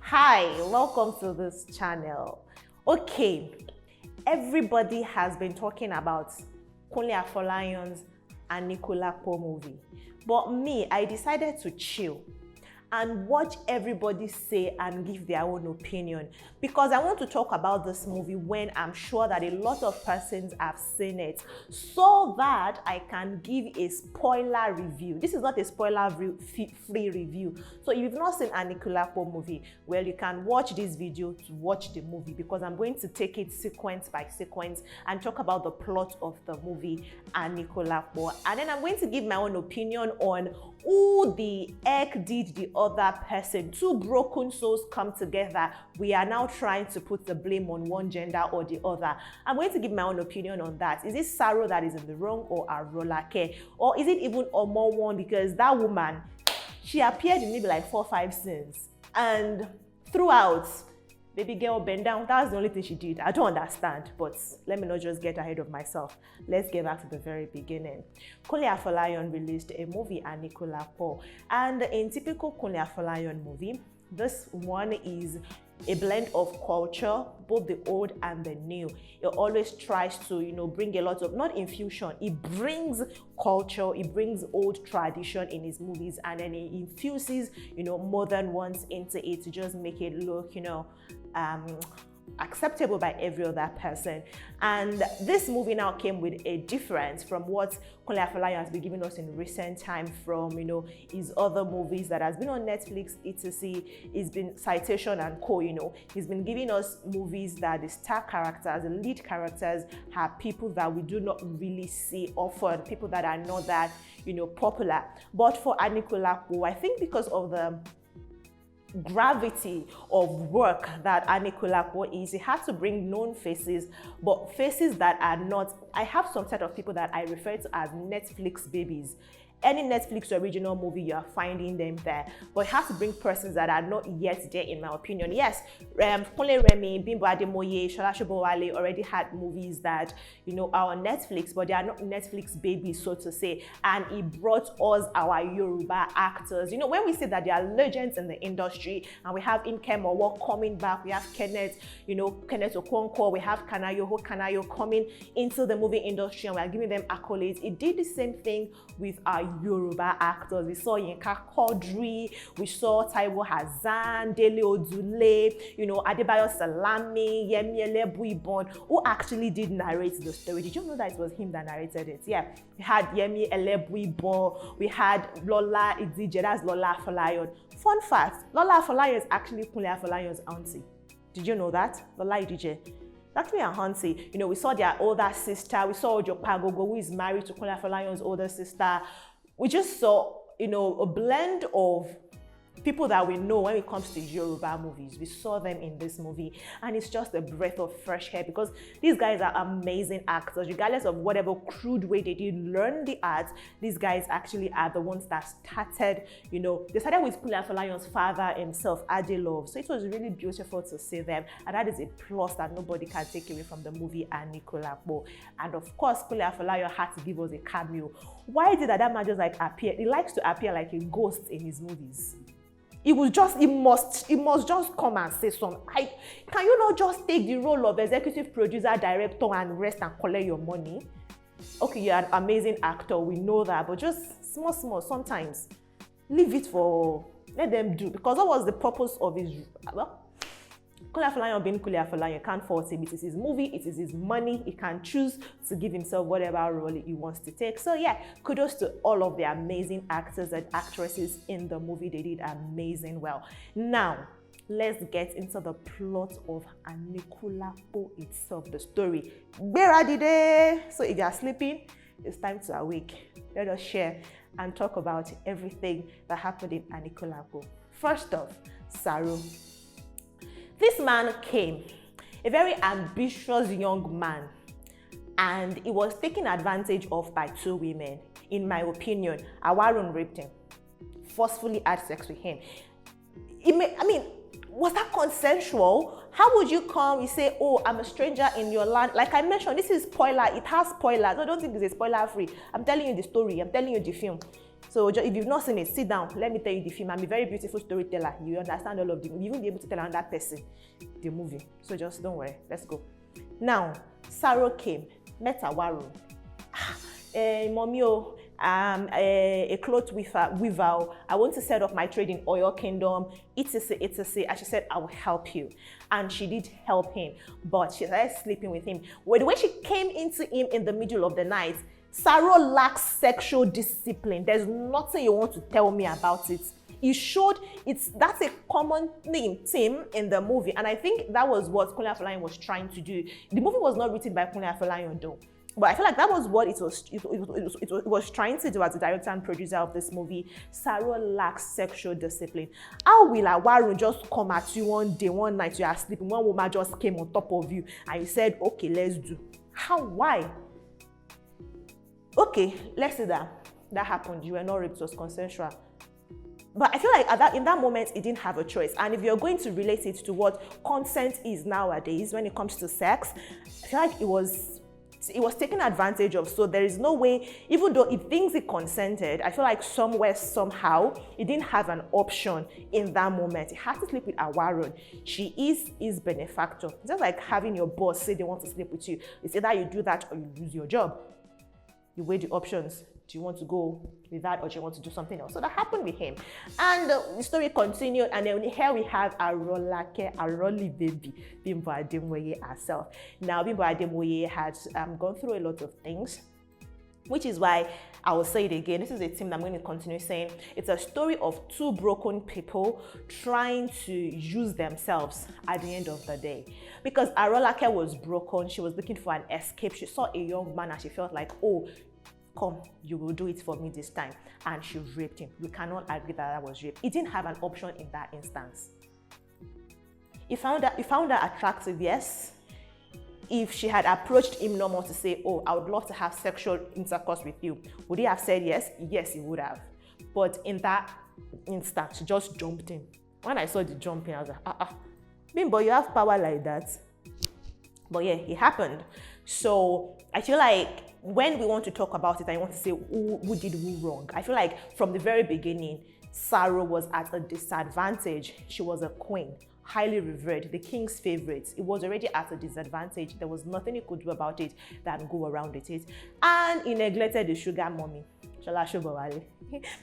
Hi, welcome to this channel. Okay, everybody has been talking about Kunle Afolayan's Anikulapo movie, but me, I decided to chill and watch everybody say and give their own opinion, because I want to talk about this movie when I'm sure that a lot of persons have seen it, so that I can give a spoiler review. This is not a spoiler-free review. So if you've not seen Anikulapo movie, well, you can watch this video to watch the movie, because I'm going to take it sequence by sequence and talk about the plot of the movie Anikulapo, and then I'm going to give my own opinion on who the heck did the other person. Two broken souls come together. We are now trying to put the blame on one gender or the other. I'm going to give my own opinion on that. Is it Saro that is in the wrong, or Arolake? Or is it even Omo one? Because that woman, she appeared in maybe like 4 or 5 scenes. And throughout, baby girl bend down, that's the only thing she did. I don't understand, but let me not just get ahead of myself. Let's get back to the very beginning. Kunle Afolayan released a movie, Anikulapo, and in typical Kunle Afolayan movie, this one is a blend of culture, both the old and the new. It always tries to, bring a lot of, not infusion, it brings culture, it brings old tradition in his movies, and then it infuses, modern ones into it to just make it look, acceptable by every other person. And this movie now came with a difference from what Kunle Afolayan has been giving us in recent time from, his other movies that has been on Netflix, etc. It's been Citation and Co. He's been giving us movies that the star characters, the lead characters, are people that we do not really see often, people that are not that, popular. But for Anikulapo, I think because of the gravity of work that Anikulapo is, he had to bring known faces, but faces that are not, I have some set of people that I refer to as Netflix babies. Any Netflix original movie, you are finding them there. But you have to bring persons that are not yet there, in my opinion. Yes, Kunle Remi, Bimbo Ademoye, Shola Sobowale already had movies that, are on Netflix, but they are not Netflix babies, so to say. And he brought us our Yoruba actors. When we say that they are legends in the industry, and we have Nkem Owo coming back, we have Kenneth Okonkwo, we have Kanayo coming into the movie industry, and we are giving them accolades. It did the same thing with our Yoruba actors. We saw Yinka Quadri, we saw Taiwo Hassan, Dele Odule, Adebayo Salami, Yemi Elebuibon, who actually did narrate the story. Did you know that it was him that narrated it? Yeah, we had Yemi Elebuibon, we had Lola Idije, that's Lola Afolayan. Fun fact, Lola Afolayan is actually Kunle Afolayan's auntie. Did you know that? Lola Idije. Actually a auntie. We saw their older sister. We saw Ojo Pagogo, who is married to Kunle Afolayan's older sister. We just saw, a blend of people that we know when it comes to Yoruba movies. We saw them in this movie, and it's just a breath of fresh air, because these guys are amazing actors. Regardless of whatever crude way they did learn the art, these guys actually are the ones that started, they started with Kunle Afolayan's father himself, Adelove. So it was really beautiful to see them, and that is a plus that nobody can take away from the movie Anikulapo. And of course, Kunle Afolayan had to give us a cameo. Why did Adama just appear? He likes to appear like a ghost in his movies. He must just come and say something. Can you not just take the role of executive producer, director, and rest and collect your money? Okay, you're an amazing actor, we know that, but just small, sometimes leave it let them do, because what was the purpose of his, Kunle Afolayan being Kunle Afolayan, can't fault him. It is his movie, it is his money. He can choose to give himself whatever role he wants to take. So yeah, kudos to all of the amazing actors and actresses in the movie. They did amazing well. Now, let's get into the plot of Anikulapo itself, the story. So if you are sleeping, it's time to awake. Let us share and talk about everything that happened in Anikulapo. First off, Saro. This man came, a very ambitious young man, and he was taken advantage of by 2 women. In my opinion, Awarun raped him, forcefully had sex with him. Was that consensual? How would you come, you say, oh, I'm a stranger in your land? Like I mentioned, this is spoiler, it has spoilers. So I don't think it's a spoiler free. I'm telling you the story, I'm telling you the film. So if you've not seen it, sit down. Let me tell you the film. I'm a very beautiful storyteller. You understand all of them. You even be able to tell another person the movie. So just don't worry. Let's go. Now, Saro came, met Awaru. Mommy, a cloth weaver. I want to set up my trade in Oyo Kingdom, etc, etc. And she said, I will help you. And she did help him, but she started sleeping with him. Well, the way she came into him in the middle of the night, Saro lacks sexual discipline. There's nothing you want to tell me about it. It showed that's a common theme in the movie, and I think that was what Kunle Afolayan was trying to do. The movie was not written by Kunle Afolayan though, but I feel like that was what it was trying to do as the director and producer of this movie. Saro lacks sexual discipline. How will Awaru just come at you one day, one night, you are sleeping, one woman just came on top of you and you said, okay, let's do? How? Why? Okay, let's say that happened. You were not raped, it was consensual. But I feel like in that moment, it didn't have a choice. And if you're going to relate it to what consent is nowadays when it comes to sex, I feel like it was taken advantage of. So there is no way, even though it thinks it consented, I feel like somewhere, somehow, it didn't have an option in that moment. It had to sleep with Awarun. She is his benefactor. It's just like having your boss say they want to sleep with you. It's either you do that or you lose your job. You weigh the options. Do you want to go with that or do you want to do something else? So that happened with him. And the story continued, and then here we have Arolake, Aroli baby, Bimbo Ademoye herself. Now, Bimbo Ademoye has gone through a lot of things, which is why I will say it again. This is a theme that I'm going to continue saying. It's a story of two broken people trying to use themselves at the end of the day. Because Arolake was broken, she was looking for an escape. She saw a young man and she felt like, oh, come, you will do it for me this time. And she raped him. We cannot agree that was rape. He didn't have an option in that instance. He found her attractive, yes. If she had approached him normal to say, oh, I would love to have sexual intercourse with you, would he have said yes? Yes, he would have. But in that instance, she just jumped in. When I saw the jumping, I was like, Bimbo, you have power like that. But yeah, it happened. So I feel like when we want to talk about it, I want to say who did who wrong. I feel like from the very beginning, Saro was at a disadvantage. She was a queen, highly revered, the king's favorite. It was already at a disadvantage. There was nothing he could do about it than go around with it. And he neglected the sugar mommy.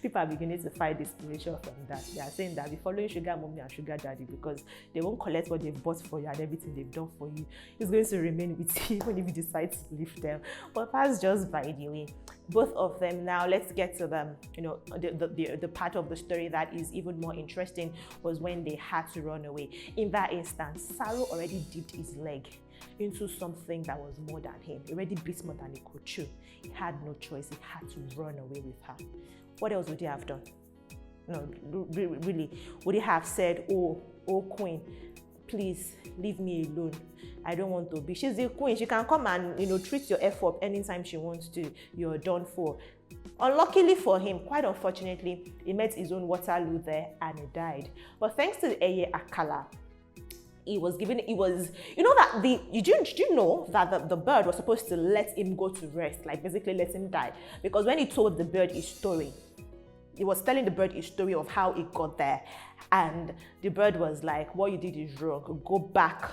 People are beginning to find inspiration from that. They are saying that be following sugar mommy and sugar daddy because they won't collect what they've bought for you and everything they've done for you. It's going to remain with you even if you decide to leave them. But that's just by the way. Both of them now, let's get to them. The part of the story that is even more interesting was when they had to run away. In that instance, Saro already dipped his leg into something that was more than him. He already bit more than he could chew. He had no choice. He had to run away with her. What else would he have done? No, really. Would he have said, oh queen, please leave me alone. I don't want to be. She's the queen. She can come and, treat your F up anytime she wants to. You're done for. Unluckily for him, quite unfortunately, he met his own Waterloo there and he died. But thanks to the Eye Akala, did you know that the bird was supposed to let him go to rest, like basically let him die? Because when he told the bird his story, he was telling the bird his story of how he got there. And the bird was like, what you did is wrong. Go back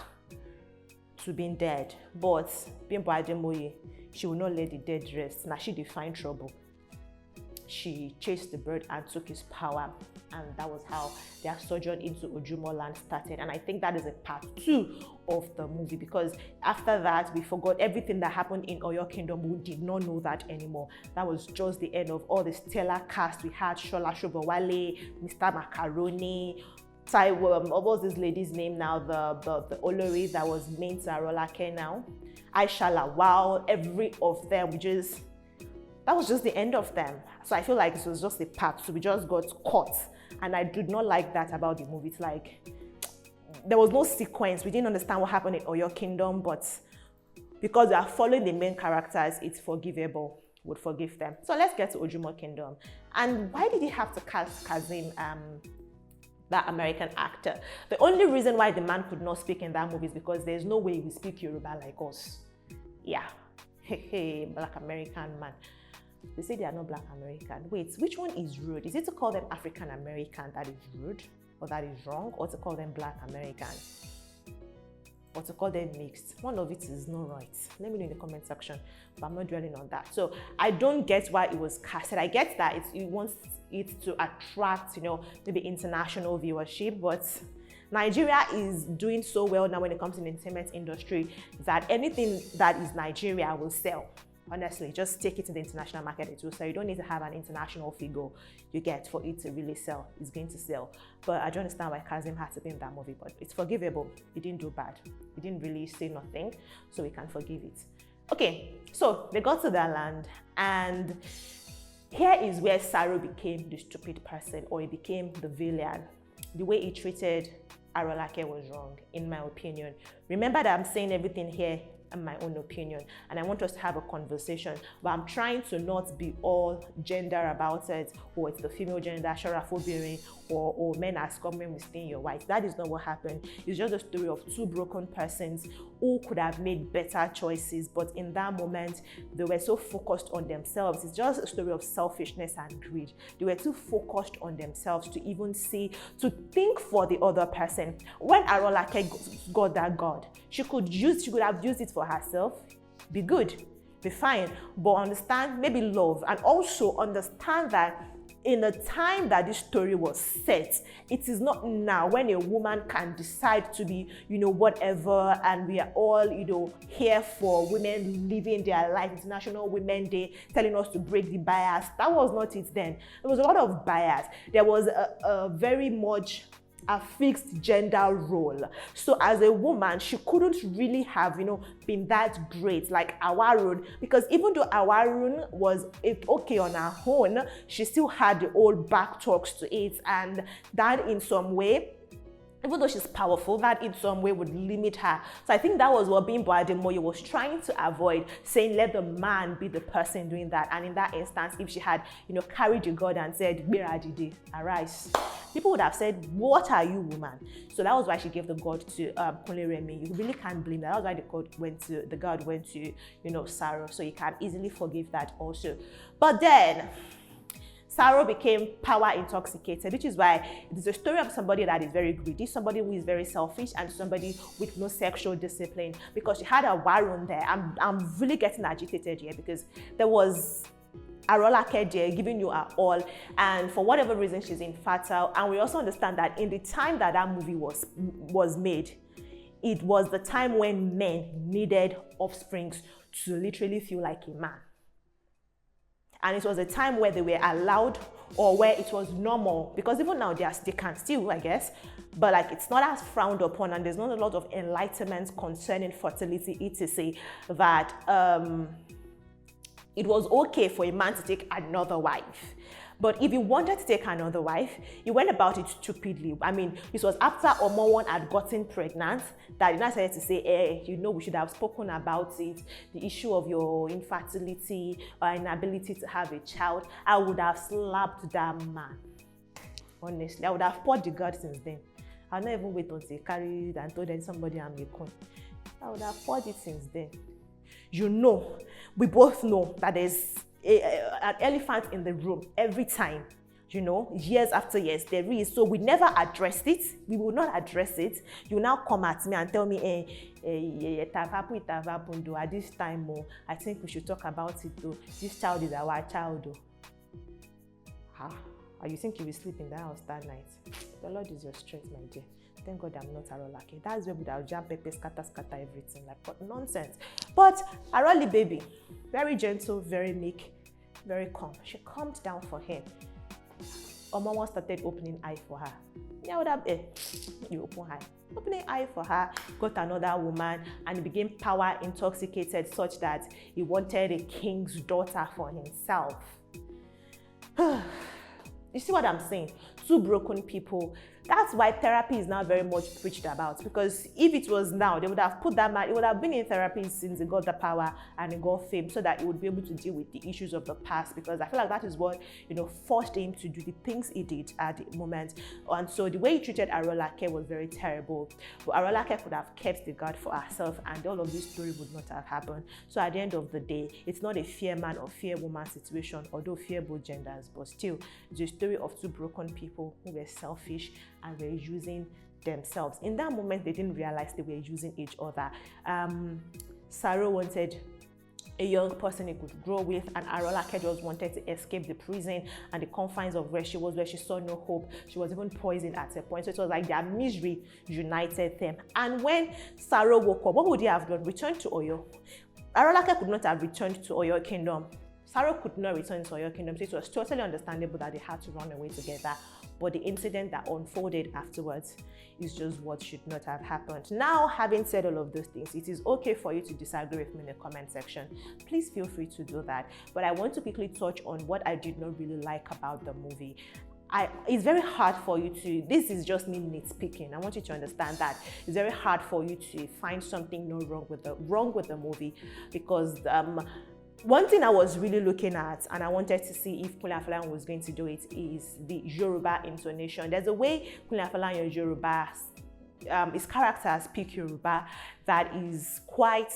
to being dead. But Bimbo Ademoye, she will not let the dead rest. Now she defined trouble. She chased the bird and took his power. And that was how their sojourn into Ojumo land started. And I think that is a part 2 of the movie, because after that, we forgot everything that happened in Oyo Kingdom. We did not know that anymore. That was just the end of all the stellar cast. We had Shola Shobowale, Mr. Macaroni, what was this lady's name now? The Olori that was main to Arolake now. Aisha Lawal, every of them, that was just the end of them. So I feel like this was just a part. So we just got caught. And I did not like that about the movie. It's like, there was no sequence. We didn't understand what happened in Oyo Kingdom, but because we are following the main characters, it's forgivable. Would forgive them. So let's get to Ojumo Kingdom. And why did he have to cast Kazim, that American actor? The only reason why the man could not speak in that movie is because there's no way he will speak Yoruba like us. Yeah. Hey, Black American man. They say they are not Black American. Wait, which one is rude? Is it to call them African American that is rude, or that is wrong, or to call them Black American, or to call them mixed? One of it is not right. Let me know in the comment section, but I'm not dwelling on that. So I don't get why it was casted. I get that it wants it to attract, you know, maybe international viewership, but Nigeria is doing so well now when it comes to the entertainment industry that anything that is Nigeria will sell. Honestly, just take it to the international market, it will sell. You don't need to have an international figure you get for it to really sell. It's going to sell. But I don't understand why Kazim had to be in that movie, but it's forgivable. He didn't do bad. He didn't really say nothing, so we can forgive it. Okay, so they got to their land, and here is where Saro became the stupid person, or he became the villain. The way he treated Arolake was wrong, in my opinion. Remember that I'm saying everything here in my own opinion, and I want us to have a conversation, but I'm trying to not be all gender about it, or it's the female gender, sharafobirin, or men are coming with staying your white. That is not what happened. It's just a story of two broken persons who could have made better choices, but in that moment, they were so focused on themselves. It's just a story of selfishness and greed. They were too focused on themselves to even see, to think for the other person. When Arolake got that God, she could have used it for herself, be good, be fine, but understand, maybe love, and also understand that in the time that this story was set, it is not now when a woman can decide to be, you know, whatever, and we are all, you know, here for women living their life. International Women's Day, telling us to break the bias. That was not it then. There was a lot of bias. There was a very much a fixed gender role. So as a woman, she couldn't really have, you know, been that great like Awarun, because even though Awarun was okay on her own, she still had the old back talks to it, and that in some way, even though she's powerful, that in some way would limit her. So I think that was what Bimbo Ademoye was trying to avoid, saying let the man be the person doing that. And in that instance, if she had, you know, carried the God and said, "Biradide, arise," people would have said, "What are you, woman?" So that was why she gave the God to Kunle Remi. You really can't blame that. That was why the God went to, you know, Saro. So you can easily forgive that also. But then Saro became power intoxicated, which is why it is a story of somebody that is very greedy, somebody who is very selfish, and somebody with no sexual discipline. Because she had a Warun there. I'm really getting agitated here, because there was Arolake there giving you her all, and for whatever reason she's infertile. And we also understand that in the time that that movie was made, it was the time when men needed offsprings to literally feel like a man. And it was a time where they were allowed, or where it was normal, because even now they can still, I guess, but like it's not as frowned upon, and there's not a lot of enlightenment concerning fertility, etc., that it was okay for a man to take another wife. But if you wanted to take another wife, you went about it stupidly. I mean, this was after Omowon had gotten pregnant that you now started to say, "Hey, you know, we should have spoken about it. The issue of your infertility or inability to have a child." I would have slapped that man. Honestly, I would have poured the God since then. I'll not even wait until he carried and told somebody I'm a con. I would have poured it since then. You know, we both know that there's an elephant in the room every time, you know, years after years, there is. So we never addressed it. We will not address it. You now come at me and tell me, it have happened though. At this time, I think we should talk about it though. This child is our child though. You think you will sleep in the house that night? The Lord is your strength, my dear. Thank God I'm not Arolake. That's where we would have jump pepper, scatter everything. Like, what nonsense. But Aroli baby, very gentle, very meek, very calm. She calmed down for him. Omowon started opening eye for her. Yeah, would have you open eye. Opening eye for her, got another woman, and he became power intoxicated such that he wanted a king's daughter for himself. You see what I'm saying? Two broken people That's why therapy is now very much preached about, because if it was now, they would have put that man, it would have been in therapy since he got the power and he got fame, so that he would be able to deal with the issues of the past, because I feel like that is what, forced him to do the things he did at the moment. And so the way he treated Arolake was very terrible. But Arolake could have kept the guard for herself, and all of this story would not have happened. So at the end of the day, it's not a fear man or fear woman situation, although fear both genders, but still, it's a story of two broken people who were selfish and were using themselves. In that moment, they didn't realize they were using each other. Saro wanted a young person he could grow with, and Arolake just wanted to escape the prison and the confines of where she was, where she saw no hope. She was even poisoned at a point. So it was like their misery united them. And when Saro woke up, what would he have done? Returned to Oyo. Arolake could not have returned to Oyo Kingdom. Saro could not return to Oyo Kingdom, so it was totally understandable that they had to run away together. But the incident that unfolded afterwards is just what should not have happened. Now, having said all of those things, it is okay for you to disagree with me in the comment section. Please feel free to do that. But I want to quickly touch on what I did not really like about the movie. It's very hard for you to, this is just me nitpicking. I want you to understand that it's very hard for you to find something wrong with the movie, because one thing I was really looking at, and I wanted to see if Kunle Afolayan was going to do it, is the Yoruba intonation. There's a way Kunle Afolayan Yoruba, his characters speak Yoruba, that is quite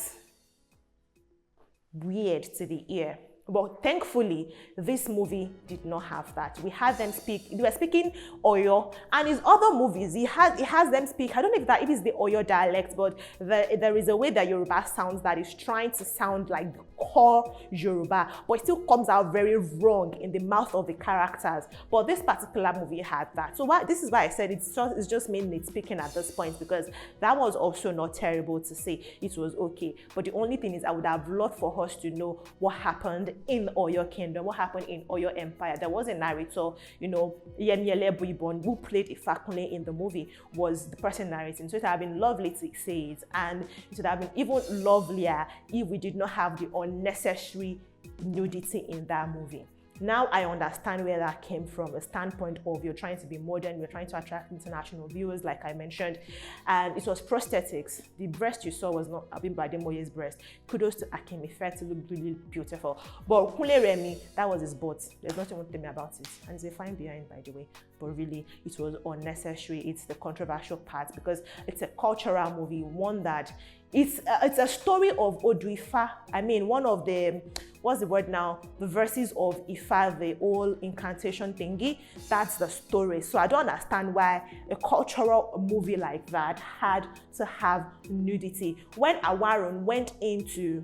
weird to the ear. But thankfully, this movie did not have that. We had them speak, they were speaking Oyo, and his other movies, he has them speak, I don't know if it is the Oyo dialect, but there is a way that Yoruba sounds that is trying to sound like the core Yoruba, but it still comes out very wrong in the mouth of the characters. But this particular movie had that. So this is why I said it's just me nitpicking at this point, because that was also not terrible to say. It was okay. But the only thing is, I would have loved for us to know what happened in Oyo Kingdom, what happened in Oyo Empire. There was a narrator, Yemyele Buibon, who played Ifakune in the movie, was the person narrating. So it would have been lovely to say it, and it would have been even lovelier if we did not have the unnecessary nudity in that movie. Now I understand where that came from, a standpoint of you're trying to be modern, you're trying to attract international viewers, like I mentioned, and it was prosthetics. The breast you saw was not Abimbo Ademoye's breast. Kudos to Akim, Effect, it looked really beautiful. But Kunle Remi, that was his butt. There's nothing to tell me about it, and it's a fine behind, by the way. But really, it was unnecessary. It's the controversial part, because it's a cultural movie, one that it's a story of Oduifa. I mean, one of the, what's the word now? The verses of Ifa, the old incantation thingy. That's the story. So I don't understand why a cultural movie like that had to have nudity. When Awarun went into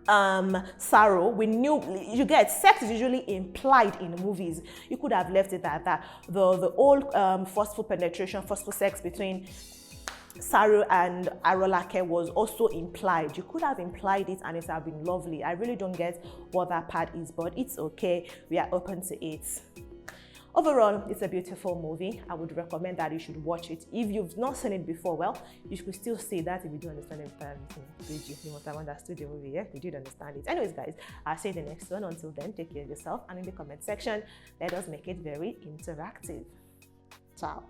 Saro, we knew, you get, sex is usually implied in movies. You could have left it at that. The old forceful penetration, forceful sex between Saro and Arolake was also implied. You could have implied it and it would have been lovely. I really don't get what that part is, but it's okay. We are open to it. Overall, it's a beautiful movie. I would recommend that you should watch it. If you've not seen it before, well, you should still see that if you do understand everything. You must have understood the movie, yeah? You did understand it. Anyways, guys, I'll see you in the next one. Until then, take care of yourself, and in the comment section, let us make it very interactive. Ciao.